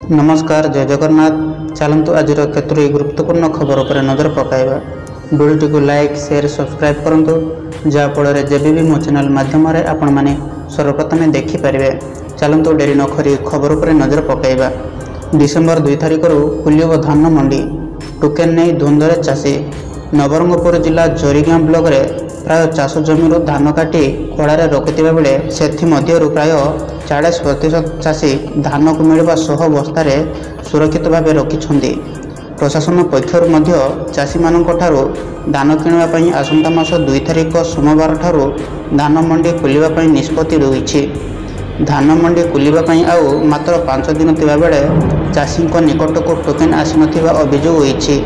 नमस्कार जय जगन्नाथ। चलतु आज केतोटी गुरुत्वपूर्ण खबर पर नजर पकाइबा। वीडियो को लाइक शेयर सब्सक्राइब करंतु जहाँफल जब भी मो चैनल माध्यम आपण मैंने सर्वप्रथम देखिपारे। चलतु डेरी नखरी खबर पर नजर पकाइबा। डिसेम्बर 2 तारिख खुलिब धान मंडी। टोकेन नहीं द्वंद्व चाषी। नवरंगपुर जिला जोरीगाँ ब्लॉक रे प्राय चाष जमी धान काटी खड़ार रखिथिबा बेले सेथिमध्यरु प्राय 40% चाषी धान को मिलवा 100 बस्तारे सुरक्षित भाव रखिछन्ति। प्रशासन पक्षर मध्य चाषी मानक ठारू धान किणवा पई आसंता मास 2 तारिख सोमवार ठारू धान मंडी खुलिबा पई निष्पत्ति रहिछि। धान मंडी खुलिबा पई आउ मात्र 5 दिन थिबा बेले चाषी निकट को टोकेन आसी नथिबा अभियोग होइछि।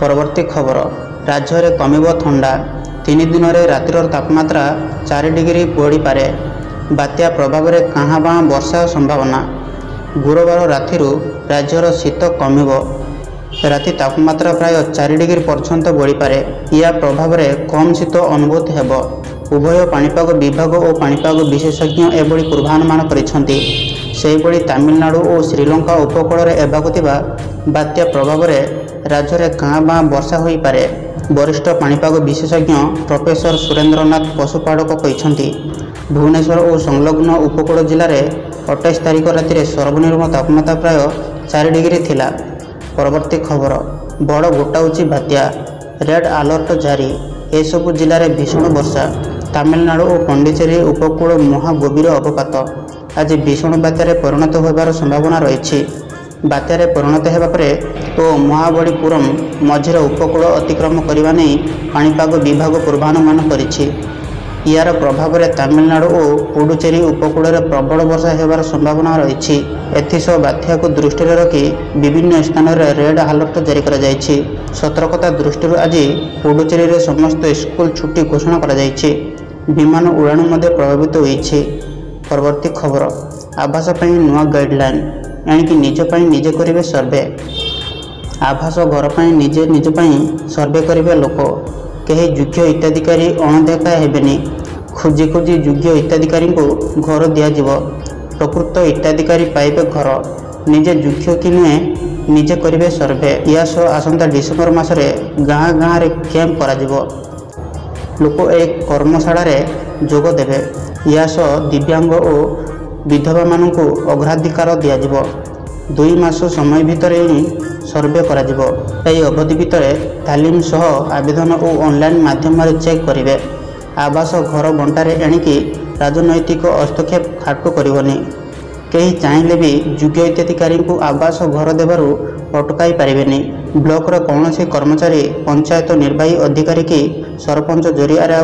परवर्ती खबर राज्य में कमिब ठंडा। 3 दिन में रातिर तापमात्रा 4 डिग्री बढ़ी पारे। बात्या प्रभाव में कहाँ बाँ वर्षा संभावना। गुरुवार राति राज्यर शीत कमिब। राति तापमात्रा प्राय 4 डिग्री पर्यंत बढ़ी पारे। या प्रभाव में कम शीत अनुभूत हेब। उभय पाणीपाग विभाग और पाणीपाग विशेषज्ञ एभली पूर्वानुमान करिसेंति। सेहिभली तमिलनाडु और श्रीलंका उपकूल में एबाकुथिबा बात्या प्रभाव में राज्य में कहाँ बाँ वर्षा होई पारे। वरिष्ठ पाणीपाग विशेषज्ञ प्रोफेसर सुरेंद्रनाथ पशुपाड़क कहते भुवनेश्वर और संलग्न उपकूल जिले में 28 तारिख राति सर्वनिम्न तापमात्रा प्राय 4 डिग्री थिला। परवर्ती खबर बड़ गोटाउची बात्या। रेड अलर्ट जारी। एसबू जिले में भीषण वर्षा। तमिलनाडु और पंडिचेरी उपकूल महागभीर अवपात आज भीषण बात्यारे परिणत होबार संभावना रही। बात्यारे परिणत होगा और महाबलीपुरम मझिर उपकूल अतिक्रम करने नहीं पाणीपाग विभाग पूर्वानुमान करिछि। यार प्रभाव में तमिलनाडु और पुडुचेरी उपकूल में प्रबल वर्षा होबार संभावना रही। एथिसह बात्या को दृष्टि रखी विभिन्न स्थान में रेड अलर्ट जारी करा जायछि। सतर्कता दृष्टि आज पुडुचेरी रे समस्त स्कूल छुट्टी घोषणा करा जायछि। विमान उड़ाण मध्य प्रभावित होइछि। परवर्ती खबर आवास पई नुआ गाइडलाइन। एणिकी निज पई निजे करिवे सर्वे। आवास घर पई निजे निज पई सर्वे करिवे लोक। कहीं योग्य हिताधिकारी अणदेखा हेबेनी। खोजी खोजी योग्य हिताधिकारी को घर दियाजिव। प्रकृत हिताधिकारी पाइबे घर। निजे योग्य कि नुहे निजे करिवे सर्वे। या सह आसंता डिसेम्बर मासरे गाँ गाँ रे कैंप कराजिव। लोक एक कर्मशाला रे जोग देबे। या सह दिव्यांग और विधवा मानू अग्राधिकार दियाजिव। 2 मास समय भितर ही सर्वे कराजिव। एही अवधि भितर तालीम सह आवेदन और ऑनलाइन माध्यम चेक करेंगे। आवास घर बंटारे एणिकी राजनैतिक हस्तक्षेप खाटू करनी। कहीं चाहिए भी योग्य हिताधिकारी को आवास घर देवारू अटकाई पारेनि। ब्लॉक कौन कर्मचारी पंचायत निर्वाही अधिकारी की सरपंच जरिया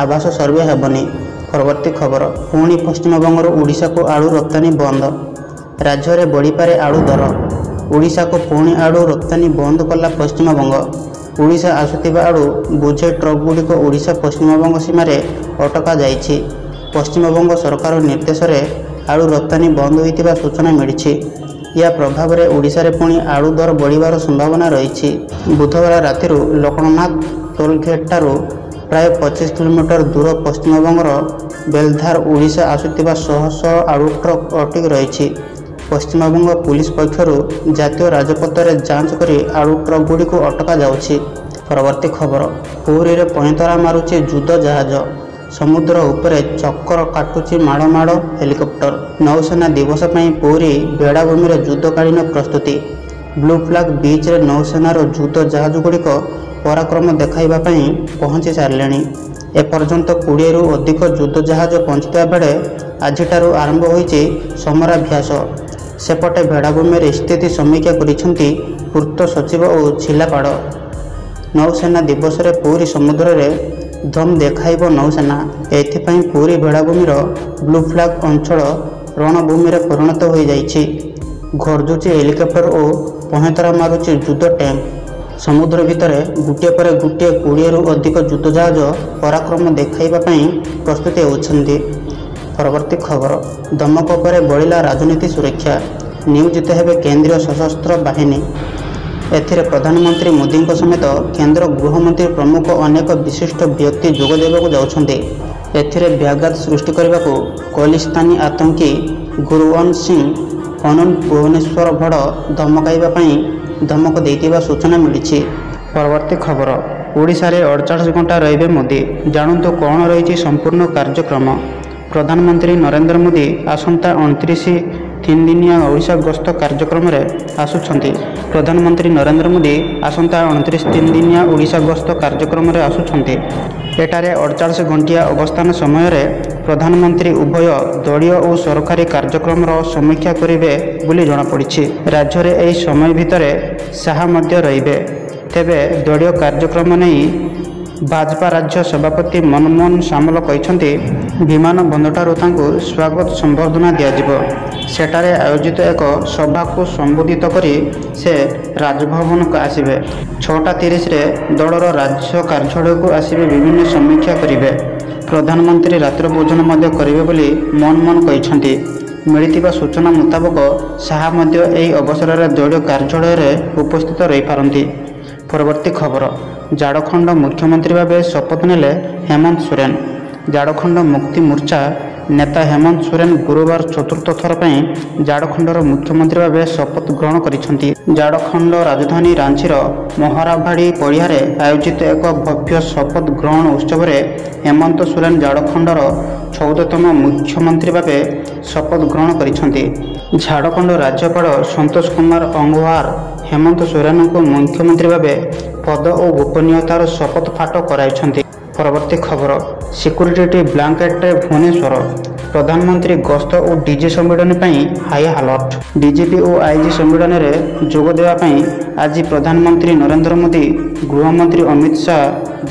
आवास सर्वे हेबनी। परवर्ती खबर पुणी पश्चिमबंग ओडिशा को आलू रप्तानी बंद। राज्य में बढ़ीपारे आलू दर। ओडिशा को पुणी आलू रप्तानी बंद कला पश्चिमबंग। ओडिशा आसुथिबा आलू बोझे ट्रक गुड़िक ओडिशा पश्चिमबंग सीमार अटका जाइछि। पश्चिमबंग सरकार निर्देश में आलू रप्तानी बंद होइतिबा सूचना मिली। या प्रभाव में ओडिशा रे पुणी आलू दर बढ़िबार संभावना रही। बुधवार राति लोकनाथ टोलगेट ठारू प्राय 25 किलोमीटर दूर पश्चिमबंगर बेलधार ओडिशा आसुथिबा शह शह आलू ट्रक अटक रही। पश्चिमबंग पुलिस पक्षर जातीय राजपथ में जांच करी आलू ट्रक गुड़ी को अटका जाउछि। परवर्ती खबर पुरी रे पइंतरा मारुछि युद्ध जहाज। समुद्र उपरे चक्कर काटुछि माड़ माड़ हेलिकॉप्टर। नौसेना दिवस पर पुरी बेड़ाभूमि युद्धकालीन प्रस्तुति। ब्लू फ्लैग बीच रे नौसेनार युद्ध जहाज गुड़िक पराक्रम देखाइबा पई पहुंची सारे। एपर्यंत 20 रु अधिक युद्ध जहाज पहुंचता बेले आजिठारू आरंभ होइछि समराभ्यास। सेपटे बेड़ाभूमि स्थिति समीक्षा करिसेंति पूर्त सचिव और छिलापाड़। नौसेना दिवस रे पुरी समुद्र रे दम देखाइब नौसेना। एथिपाई पुरी बेड़ाभूमिर ब्लू फ्लैग अंचल रणभूमि रे परिणत हो जाइछि। घरजुची हेलिकॉप्टर और पहेतरा मारुछि युद्ध टैंक। समुद्र भितर गुटे पर गुटे 20 रु अधिक युद्ध जहाज पराक्रम देखाइबा पई प्रस्तुति होउछन्ति। परवर्ती खबर दमक पर बढ़िला राजनीति सुरक्षा। नियोजित हेबे केंद्रीय सशस्त्र बाहिनी। एथिरे प्रधानमंत्री मोदी समेत केंद्र गृहमंत्री प्रमुख अनेक विशिष्ट व्यक्ति जोग देबाकू जाउछन्ति। एथिरे व्याघात सृष्टि करने को खलिस्तानी आतंकी गुरवंत सिंह ଫନନ ଭୁବନେଶ୍ୱର ଭଡ଼ ଧମକାଇବା ପାଇଁ ଧମକ ଦେଇଥିବା ସୂଚନା ମିଳିଛି। ପରବର୍ତ୍ତୀ ଖବର, ଓଡ଼ିଶାରେ 48 ଘଣ୍ଟା ରହିବେ ମୋଦି, ଜାଣନ୍ତୁ କ'ଣ ରହିଛି ସମ୍ପୂର୍ଣ୍ଣ କାର୍ଯ୍ୟକ୍ରମ। ପ୍ରଧାନମନ୍ତ୍ରୀ ନରେନ୍ଦ୍ର ମୋଦି ଆସନ୍ତା 29 ତିନିଦିନିଆ ଓଡ଼ିଶା ଗସ୍ତ କାର୍ଯ୍ୟକ୍ରମରେ ଆସୁଛନ୍ତି। ପ୍ରଧାନମନ୍ତ୍ରୀ ନରେନ୍ଦ୍ର ମୋଦି ଆସନ୍ତା 29 ତିନିଦିନିଆ ଓଡ଼ିଶା ଗସ୍ତ କାର୍ଯ୍ୟକ୍ରମରେ ଆସୁଛନ୍ତି। ଏଠାରେ 48 ଘଣ୍ଟିଆ ଅବସ୍ଥାନ ସମୟରେ ପ୍ରଧାନମନ୍ତ୍ରୀ ଉଭୟ ଦଳୀୟ ଓ ସରକାରୀ କାର୍ଯ୍ୟକ୍ରମର ସମୀକ୍ଷା କରିବେ ବୋଲି ଜଣାପଡ଼ିଛି। ରାଜ୍ୟରେ ଏହି ସମୟ ଭିତରେ ଶାହା ମଧ୍ୟ ରହିବେ। ତେବେ ଦଳୀୟ କାର୍ଯ୍ୟକ୍ରମ ନେଇ ଭାଜପା ରାଜ୍ୟ ସଭାପତି ମନମୋହନ ସାମଲ କହିଛନ୍ତି, ବିମାନ ବନ୍ଦରଠାରୁ ତାଙ୍କୁ ସ୍ୱାଗତ ସମ୍ବର୍ଦ୍ଧନା ଦିଆଯିବ। ସେଠାରେ ଆୟୋଜିତ ଏକ ସଭାକୁ ସମ୍ବୋଧିତ କରି ସେ ରାଜଭବନକୁ ଆସିବେ। 6:30ରେ ଦଳର ରାଜ୍ୟ କାର୍ଯ୍ୟାଳୟକୁ ଆସିବେ ବିଭିନ୍ନ ସମୀକ୍ଷା କରିବେ। ପ୍ରଧାନମନ୍ତ୍ରୀ ରାତ୍ର ଭୋଜନ ମଧ୍ୟ କରିବେ ବୋଲି ମନମୋହନ କହିଛନ୍ତି। ମିଳିଥିବା ସୂଚନା ମୁତାବକ ଶାହା ମଧ୍ୟ ଏହି ଅବସରରେ ଦଳୀୟ କାର୍ଯ୍ୟାଳୟରେ ଉପସ୍ଥିତ ରହିପାରନ୍ତି। ପରବର୍ତ୍ତୀ ଖବର, ଝାଡ଼ଖଣ୍ଡ ମୁଖ୍ୟମନ୍ତ୍ରୀ ଭାବେ ଶପଥ ନେଲେ ହେମନ୍ତ ସୋରେନ। ଝାଡ଼ଖଣ୍ଡ ମୁକ୍ତି ମୋର୍ଚ୍ଚା ନେତା ହେମନ୍ତ ସୋରେନ ଗୁରୁବାର ଚତୁର୍ଥ ଥର ପାଇଁ ଝାଡ଼ଖଣ୍ଡର ମୁଖ୍ୟମନ୍ତ୍ରୀ ଭାବେ ଶପଥ ଗ୍ରହଣ କରିଛନ୍ତି। ଝାଡ଼ଖଣ୍ଡ ରାଜଧାନୀ ରାଞ୍ଚିର ମହାରାବାଡ଼ି ପଡ଼ିଆରେ ଆୟୋଜିତ ଏକ ଭବ୍ୟ ଶପଥ ଗ୍ରହଣ ଉତ୍ସବରେ ହେମନ୍ତ ସୋରେନ ଝାଡ଼ଖଣ୍ଡର 14ତମ ମୁଖ୍ୟମନ୍ତ୍ରୀ ଭାବେ ଶପଥ ଗ୍ରହଣ କରିଛନ୍ତି। ଝାଡ଼ଖଣ୍ଡ ରାଜ୍ୟପାଳ ସନ୍ତୋଷ କୁମାର ଅଙ୍ଗୱାର ହେମନ୍ତ ସୋରେନଙ୍କୁ ମୁଖ୍ୟମନ୍ତ୍ରୀ ଭାବେ ପଦ ଓ ଗୋପନୀୟତାର ଶପଥ ପାଠ କରାଇଛନ୍ତି। ପରବର୍ତ୍ତୀ ଖବର, ସିକ୍ୟୁରିଟି ବ୍ଲାଙ୍କେଟ୍ରେ ଭୁବନେଶ୍ୱର। ପ୍ରଧାନମନ୍ତ୍ରୀ ଗସ୍ତ ଓ ଡିଜି ସମ୍ମିଳନୀ ପାଇଁ ହାଇ ଆଲର୍ଟ। ଡିଜିପି ଓ ଆଇଜି ସମ୍ମିଳନୀରେ ଯୋଗ ଦେବା ପାଇଁ ଆଜି ପ୍ରଧାନମନ୍ତ୍ରୀ ନରେନ୍ଦ୍ର ମୋଦି, ଗୃହମନ୍ତ୍ରୀ ଅମିତ ଶାହ,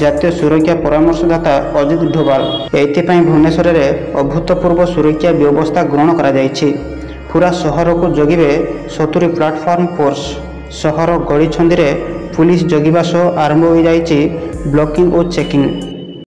ଜାତୀୟ ସୁରକ୍ଷା ପରାମର୍ଶଦାତା ଅଜିତ ଡୋଭାଲ। ଏଥିପାଇଁ ଭୁବନେଶ୍ୱରରେ ଅଭୂତପୂର୍ବ ସୁରକ୍ଷା ବ୍ୟବସ୍ଥା ଗ୍ରହଣ କରାଯାଇଛି। ପୁରା ସହରକୁ ଜଗିବେ 70 ପ୍ଲାଟଫର୍ମ ଫୋର୍ସ। ସହର ଗଳିଛନ୍ଦିରେ ପୁଲିସ ଜଗିବା ସହ ଆରମ୍ଭ ହୋଇଯାଇଛି ବ୍ଲକିଂ ଓ ଚେକିଂ।